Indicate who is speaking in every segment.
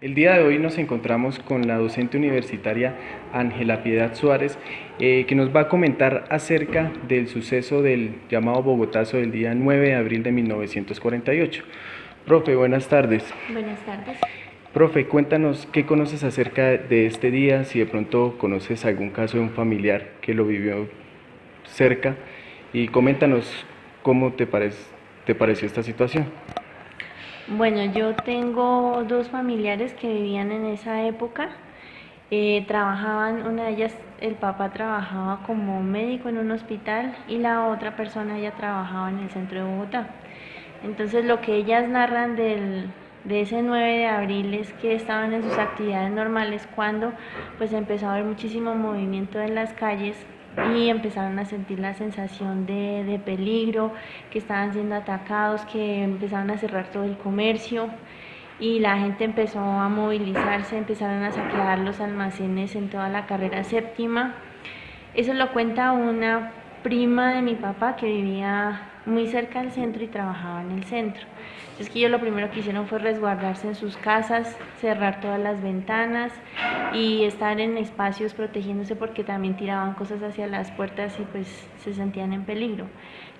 Speaker 1: El día de hoy nos encontramos con la docente universitaria Ángela Piedad Suárez, que nos va a comentar acerca del suceso del llamado Bogotazo del día 9 de abril de 1948. Profe, buenas tardes.
Speaker 2: Buenas tardes.
Speaker 1: Profe, cuéntanos qué conoces acerca de este día, si de pronto conoces algún caso de un familiar que lo vivió cerca, y coméntanos cómo te pareció esta situación.
Speaker 2: Bueno, yo tengo dos familiares que vivían en esa época. Trabajaban, una de ellas, el papá trabajaba como médico en un hospital y la otra persona ella trabajaba en el centro de Bogotá. Entonces lo que ellas narran de ese 9 de abril es que estaban en sus actividades normales cuando pues empezó a haber muchísimo movimiento en las calles y empezaron a sentir la sensación de peligro, que estaban siendo atacados, que empezaron a cerrar todo el comercio y la gente empezó a movilizarse, empezaron a saquear los almacenes en toda la carrera séptima. Eso lo cuenta una prima de mi papá que vivía muy cerca del centro y trabajaba en el centro. Es que ellos lo primero que hicieron fue resguardarse en sus casas, cerrar todas las ventanas y estar en espacios protegiéndose porque también tiraban cosas hacia las puertas y pues se sentían en peligro.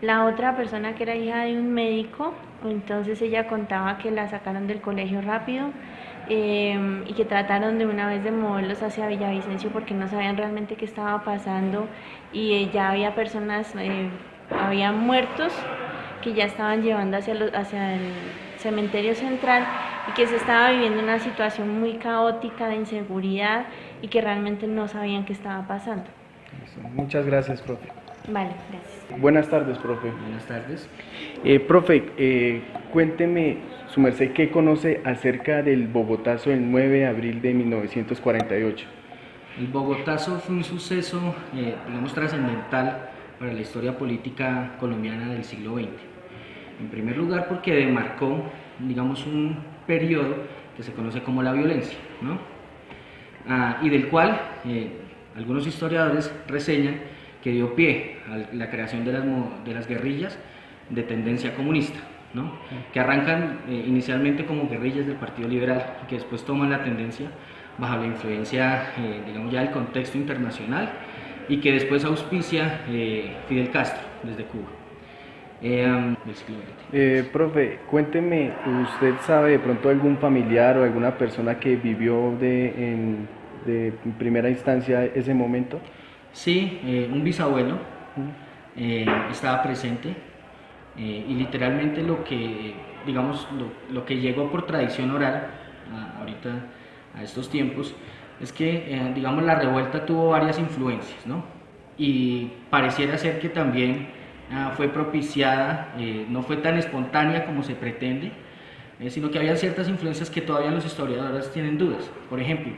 Speaker 2: La otra persona que era hija de un médico, entonces ella contaba que la sacaron del colegio rápido y que trataron de una vez de moverlos hacia Villavicencio porque no sabían realmente qué estaba pasando y ya había personas, había muertos que ya estaban llevando hacia el cementerio central y que se estaba viviendo una situación muy caótica de inseguridad y que realmente no sabían qué estaba pasando.
Speaker 1: Muchas gracias, profe.
Speaker 2: Vale, gracias.
Speaker 1: Buenas tardes, profe.
Speaker 3: Buenas tardes.
Speaker 1: Profe, cuénteme, su merced, ¿qué conoce acerca del Bogotazo del 9 de abril de 1948?
Speaker 3: El Bogotazo fue un suceso, digamos, trascendental para la historia política colombiana del siglo XX. En primer lugar, porque demarcó, digamos, un periodo que se conoce como la violencia, ¿no? Y del cual algunos historiadores reseñan que dio pie a la creación de las guerrillas de tendencia comunista, ¿no? Que arrancan inicialmente como guerrillas del Partido Liberal y que después toman la tendencia bajo la influencia, digamos, ya del contexto internacional y que después auspicia Fidel Castro desde Cuba.
Speaker 1: Profe, cuénteme, ¿usted sabe de pronto algún familiar o alguna persona que vivió en primera instancia ese momento?
Speaker 3: Sí, un bisabuelo estaba presente y literalmente lo que, digamos, lo que llegó por tradición oral ahorita a estos tiempos es que, digamos, la revuelta tuvo varias influencias, ¿no? Y pareciera ser que también fue propiciada, no fue tan espontánea como se pretende, sino que había ciertas influencias que todavía los historiadores tienen dudas. Por ejemplo,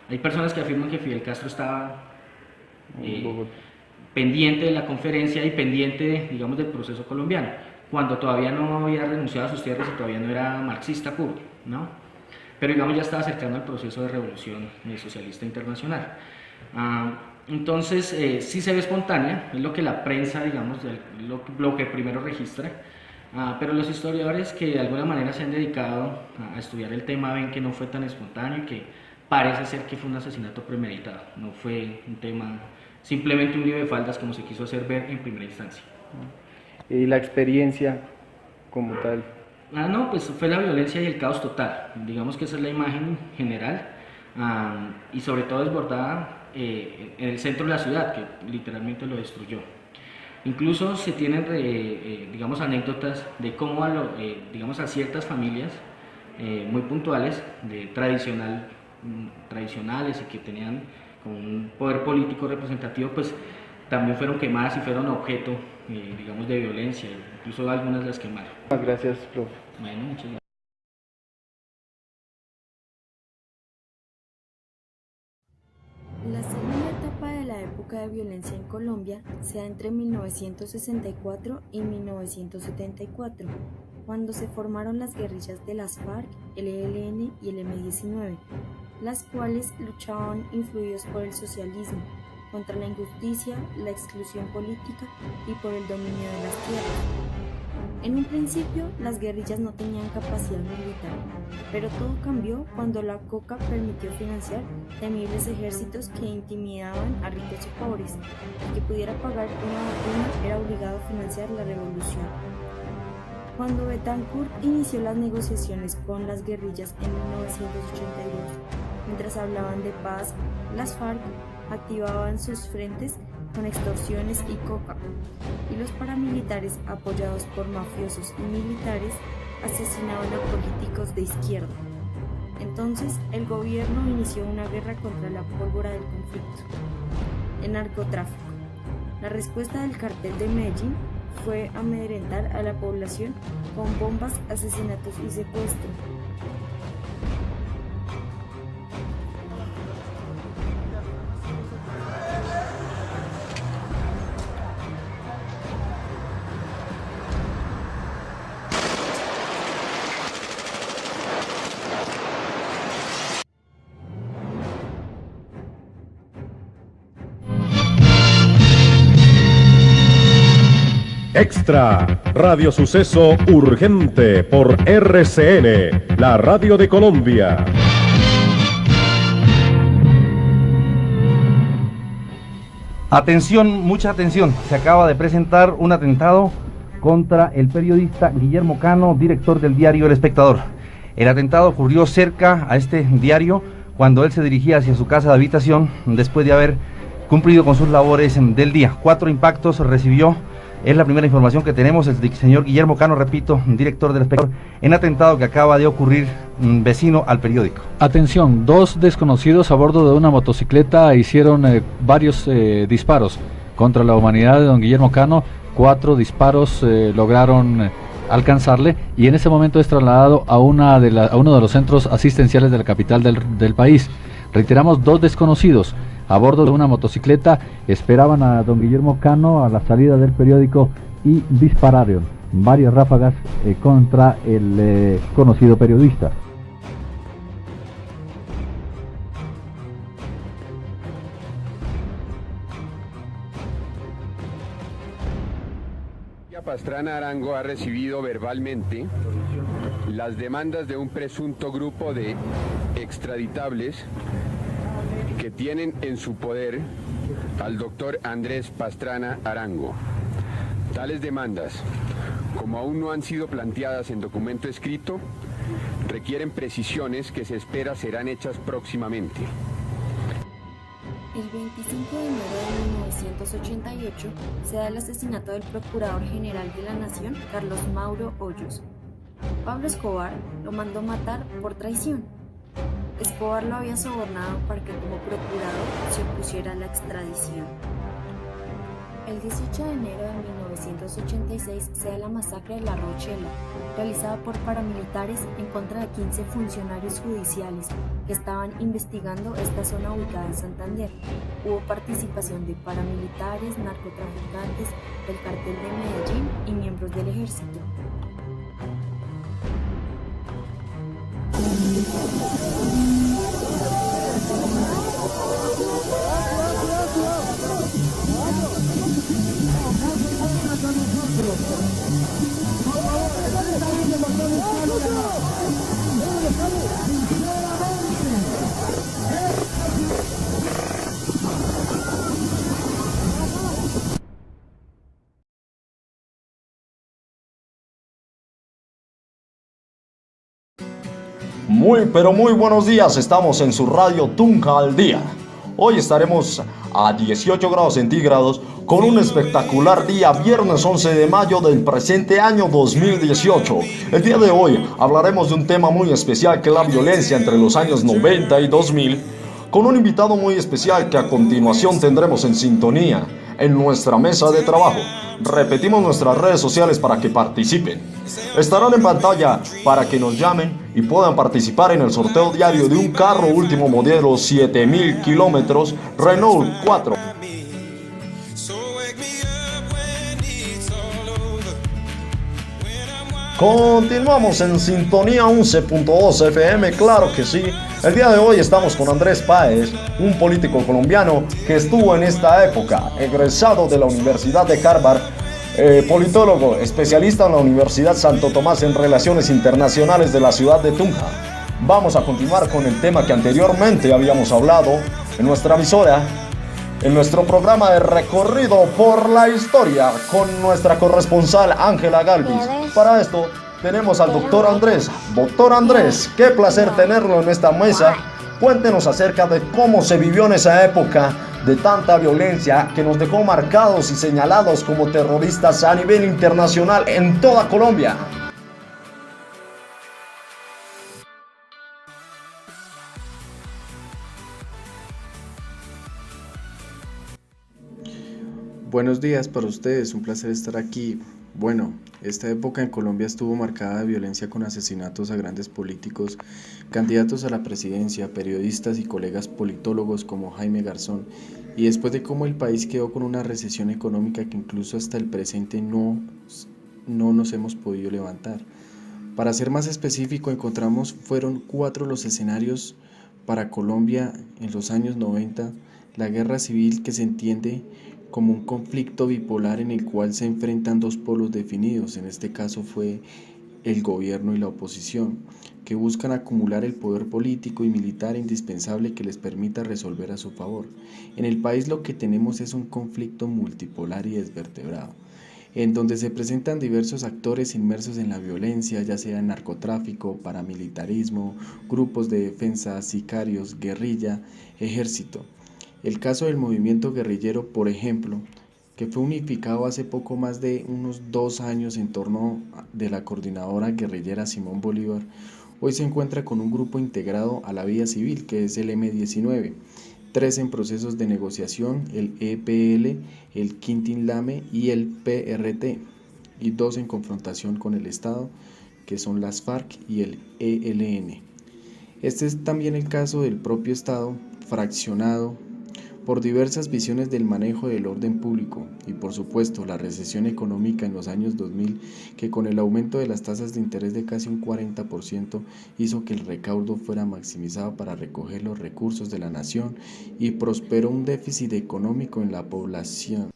Speaker 3: hay personas que afirman que Fidel Castro estaba pendiente de la conferencia y pendiente, digamos, del proceso colombiano, cuando todavía no había renunciado a sus tierras y todavía no era marxista puro, ¿no? Pero digamos ya estaba cercano al proceso de revolución socialista internacional. Entonces sí se ve espontánea, es lo que la prensa, digamos, lo que primero registra, pero los historiadores que de alguna manera se han dedicado a estudiar el tema ven que no fue tan espontáneo y que parece ser que fue un asesinato premeditado, no fue un tema, simplemente un lío de faldas como se quiso hacer ver en primera instancia.
Speaker 1: ¿Y la experiencia como tal?
Speaker 3: No, pues fue la violencia y el caos total, digamos que esa es la imagen general, y sobre todo desbordada en el centro de la ciudad, que literalmente lo destruyó. Incluso se tienen, digamos, anécdotas de cómo digamos, a ciertas familias muy puntuales, tradicionales y que tenían como un poder político representativo, pues también fueron quemadas y fueron objeto, digamos, de violencia, incluso algunas las quemaron.
Speaker 1: Gracias, profe.
Speaker 3: Bueno, muchas gracias.
Speaker 4: La segunda etapa de la época de violencia en Colombia se da entre 1964 y 1974, cuando se formaron las guerrillas de las FARC, el ELN y el M-19, las cuales luchaban influidos por el socialismo, contra la injusticia, la exclusión política y por el dominio de las tierras. En un principio, las guerrillas no tenían capacidad militar, pero todo cambió cuando la coca permitió financiar temibles ejércitos que intimidaban a ricos y pobres. El que pudiera pagar una vacuna era obligado a financiar la revolución. Cuando Betancourt inició las negociaciones con las guerrillas en 1982, mientras hablaban de paz, las FARC activaban sus frentes con extorsiones y coca, y los paramilitares, apoyados por mafiosos y militares, asesinaban a políticos de izquierda. Entonces, el gobierno inició una guerra contra la pólvora del conflicto, el narcotráfico. La respuesta del cartel de Medellín fue amedrentar a la población con bombas, asesinatos y secuestro.
Speaker 5: Extra, Radio Suceso Urgente por RCN, la radio de Colombia.
Speaker 6: Atención, mucha atención, se acaba de presentar un atentado contra el periodista Guillermo Cano, director del diario El Espectador. El atentado ocurrió cerca a este diario cuando él se dirigía hacia su casa de habitación después de haber cumplido con sus labores del día. 4 impactos recibió. Es la primera información que tenemos, el señor Guillermo Cano, repito, director del Espectador, en atentado que acaba de ocurrir vecino al periódico.
Speaker 7: Atención, 2 desconocidos a bordo de una motocicleta hicieron varios disparos contra la humanidad de don Guillermo Cano. 4 disparos lograron alcanzarle y en ese momento es trasladado a uno de los centros asistenciales de la capital del país. Reiteramos, 2 desconocidos a bordo de una motocicleta esperaban a don Guillermo Cano a la salida del periódico y dispararon varias ráfagas contra el conocido periodista.
Speaker 8: Pastrana Arango ha recibido verbalmente las demandas de un presunto grupo de extraditables que tienen en su poder al doctor Andrés Pastrana Arango. Tales demandas, como aún no han sido planteadas en documento escrito, requieren precisiones que se espera serán hechas próximamente.
Speaker 4: El 25 de enero de 1988 se da el asesinato del Procurador General de la Nación, Carlos Mauro Hoyos. Pablo Escobar lo mandó matar por traición. Escobar lo había sobornado para que como procurador se opusiera a la extradición. El 18 de enero de 1986 se da la masacre de La Rochela, realizada por paramilitares en contra de 15 funcionarios judiciales que estaban investigando esta zona ubicada en Santander. Hubo participación de paramilitares, narcotraficantes, del cartel de Medellín y miembros del ejército.
Speaker 9: Muy pero muy buenos días, estamos en su radio Tunja al Día. Hoy estaremos a 18 grados centígrados con un espectacular día, viernes 11 de mayo del presente año 2018. El día de hoy hablaremos de un tema muy especial que es la violencia entre los años 90 y 2000, con un invitado muy especial que a continuación tendremos en sintonía en nuestra mesa de trabajo. Repetimos nuestras redes sociales para que participen. Estarán en pantalla para que nos llamen y puedan participar en el sorteo diario de un carro último modelo 7000 kilómetros Renault 4. Continuamos en sintonía 11.2 FM, claro que sí. El día de hoy estamos con Andrés Páez, un político colombiano que estuvo en esta época, egresado de la Universidad de Harvard, politólogo, especialista en la Universidad Santo Tomás en Relaciones Internacionales de la ciudad de Tunja. Vamos a continuar con el tema que anteriormente habíamos hablado en nuestra emisora, en nuestro programa de recorrido por la historia con nuestra corresponsal Ángela Galvis. Para esto tenemos al doctor Andrés. Doctor Andrés, qué placer tenerlo en esta mesa. Cuéntenos acerca de cómo se vivió en esa época de tanta violencia que nos dejó marcados y señalados como terroristas a nivel internacional en toda Colombia.
Speaker 1: Buenos días para ustedes, un placer estar aquí. Bueno, esta época en Colombia estuvo marcada de violencia con asesinatos a grandes políticos, candidatos a la presidencia, periodistas y colegas politólogos como Jaime Garzón, y después de cómo el país quedó con una recesión económica que incluso hasta el presente no nos hemos podido levantar. Para ser más específico, encontramos fueron 4 los escenarios para Colombia en los años 90, la guerra civil que se entiende como un conflicto bipolar en el cual se enfrentan 2 polos definidos, en este caso fue el gobierno y la oposición, que buscan acumular el poder político y militar indispensable que les permita resolver a su favor. En el país lo que tenemos es un conflicto multipolar y desvertebrado, en donde se presentan diversos actores inmersos en la violencia, ya sea narcotráfico, paramilitarismo, grupos de defensa, sicarios, guerrilla, ejército. El caso del movimiento guerrillero, por ejemplo, que fue unificado hace poco más de unos 2 años en torno de la coordinadora guerrillera Simón Bolívar, hoy se encuentra con un grupo integrado a la vida civil, que es el M-19, 3 en procesos de negociación, el EPL, el Quintín-Lame y el PRT, y 2 en confrontación con el Estado, que son las FARC y el ELN. Este es también el caso del propio Estado, fraccionado por diversas visiones del manejo del orden público y por supuesto la recesión económica en los años 2000 que con el aumento de las tasas de interés de casi un 40% hizo que el recaudo fuera maximizado para recoger los recursos de la nación y prosperó un déficit económico en la población.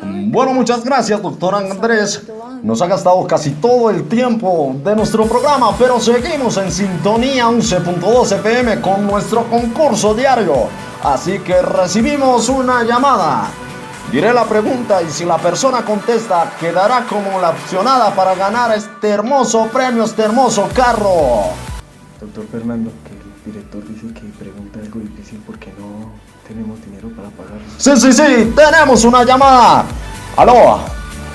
Speaker 9: Bueno, muchas gracias, doctor Andrés. Nos ha gastado casi todo el tiempo de nuestro programa, pero seguimos en sintonía 11.2 FM con nuestro concurso diario. Así que recibimos una llamada. Diré la pregunta y si la persona contesta, quedará como la opcionada para ganar este hermoso premio, este hermoso carro.
Speaker 1: Doctor Fernando, que el director dice que pregunta algo difícil porque no tenemos dinero para pagarlo.
Speaker 9: Sí, tenemos una llamada. Aló,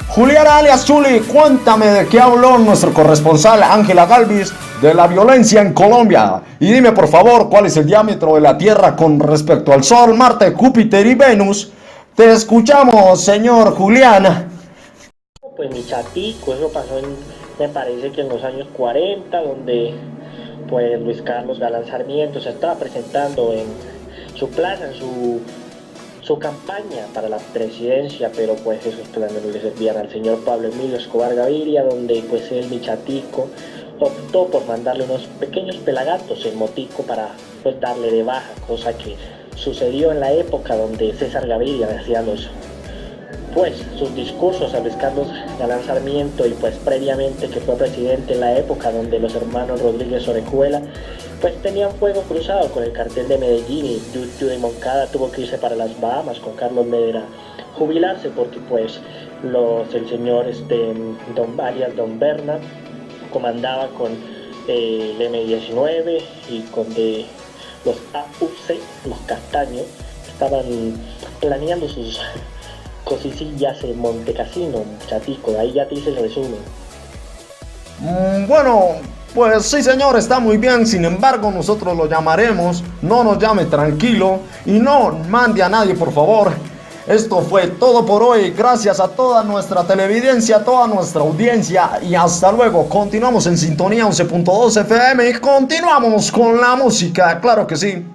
Speaker 9: Juliana alias Chuli, cuéntame de qué habló nuestro corresponsal Ángela Galvis de la violencia en Colombia. Y dime por favor cuál es el diámetro de la Tierra con respecto al Sol, Marte, Júpiter y Venus. Te escuchamos, señor Juliana.
Speaker 10: Pues mi chatico, eso pasó me parece que en los años 40, donde pues Luis Carlos Galán Sarmiento se estaba presentando en su plaza, en su campaña para la presidencia, pero pues esos planes no le servían al señor Pablo Emilio Escobar Gaviria, donde pues él, mi chatico, optó por mandarle unos pequeños pelagatos en motico para pues darle de baja, cosa que sucedió en la época donde César Gaviria hacía sus discursos a Luis Carlos Galán Sarmiento y pues previamente que fue presidente en la época donde los hermanos Rodríguez Orejuela pues tenían fuego cruzado con el cartel de Medellín y Judy Moncada tuvo que irse para las Bahamas con Carlos Medera jubilarse porque pues el señor Don Berna comandaba con el M-19 y con los AUC, los Castaños, estaban planeando sus cosicillas en Montecasino, chatico, ahí ya te hice el resumen.
Speaker 9: Bueno, pues sí señor, está muy bien, sin embargo nosotros lo llamaremos, no nos llame tranquilo y no mande a nadie por favor. Esto fue todo por hoy, gracias a toda nuestra televidencia, a toda nuestra audiencia y hasta luego. Continuamos en sintonía 11.2 FM y continuamos con la música, claro que sí.